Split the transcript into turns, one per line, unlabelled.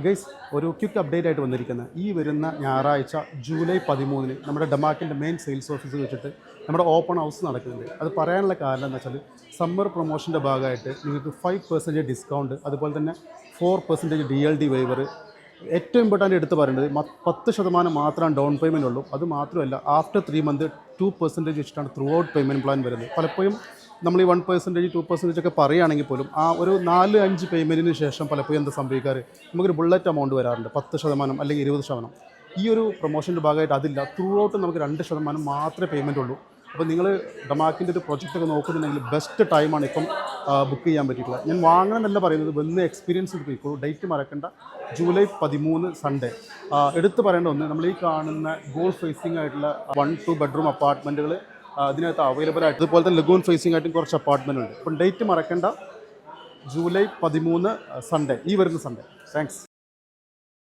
Guys ഒരു quick update ആയിട്ട് വന്നിരിക്കുന്നത് ഈ വരുന്ന ഞായറാഴ്ച ജൂലൈ 13 നമ്മുടെ ഡമാക്കിൻ്റെ മെയിൻ സെയിൽസ് ഓഫീസിൽ വെച്ചിട്ട് നമ്മുടെ ഓപ്പൺ ഹൗസ് നടക്കുന്നുണ്ട്. അത് പറയാനുള്ള കാരണം എന്ന് വെച്ചാൽ സമ്മർ പ്രൊമോഷൻ്റെ ഭാഗമായിട്ട് നിങ്ങൾക്ക് 5% ഡിസ്കൗണ്ട്, അതുപോലെ തന്നെ 4% DLD വൈവർ. ഏറ്റവും ഇമ്പോർട്ടൻ്റ് എടുത്ത് പറയേണ്ടത് 10% മാത്രമാണ് ഡൗൺ പേയ്മെൻറ്റ് ഉള്ളൂ. അത് മാത്രമല്ല ആഫ്റ്റർ 3 മന്ത് 2% വെച്ചിട്ടാണ് ത്രൂ ഔട്ട് പേയ്മെൻറ്റ് പ്ലാൻ വരുന്നത്. പലപ്പോഴും നമ്മൾ ഈ 1%, 2% ഒക്കെ പറയുകയാണെങ്കിൽ പോലും ആ ഒരു 4-5 പേയ്മെൻറ്റിന് ശേഷം പലപ്പോഴും എന്താ സംഭവിക്കാറ്, നമുക്കൊരു ബുള്ളറ്റ് എമൗണ്ട് വരാറുണ്ട് 10% അല്ലെങ്കിൽ 20%. ഈ ഒരു പ്രൊമോഷൻ്റെ ഭാഗമായിട്ട് അതില്ല. ത്രൂ ഔട്ട് നമുക്ക് 2% മാത്രമേ പേയ്മെൻറ്റ് ഉള്ളൂ. അപ്പോൾ നിങ്ങൾ ഡമാക്കിൻ്റെ ഒരു പ്രൊജക്റ്റൊക്കെ നോക്കുന്നുണ്ടെങ്കിൽ ബെസ്റ്റ് ടൈമാണ് ഇപ്പം ബുക്ക് ചെയ്യാൻ പറ്റിയിട്ടുള്ളത്. ഞാൻ വാങ്ങണമെന്നല്ല പറയുന്നത്, വന്ന് എക്സ്പീരിയൻസ് എടുത്തിരിക്കുള്ളൂ. ഡേറ്റ് മറക്കണ്ട, ജൂലൈ 13 സൺഡേ. എടുത്ത് പറയേണ്ട ഒന്ന്, നമ്മൾ ഈ കാണുന്ന ഗോൾഫ് ഫേസിംഗ് ആയിട്ടുള്ള 1-2 ബെഡ്റൂം അപ്പാർട്ട്മെൻറ്റുകൾ അതിനകത്ത് അവൈലബിൾ ആയിട്ട്, അതുപോലെ തന്നെ ലഗൂൺ ഫേസിംഗ് ആയിട്ടും കുറച്ച് അപ്പാർട്ട്മെൻറ്റ് ഉണ്ട്. അപ്പം ഡേറ്റ് മറക്കണ്ട, ജൂലൈ 13 സൺഡേ, ഈ വരുന്ന സൺഡേ. താങ്ക്സ്.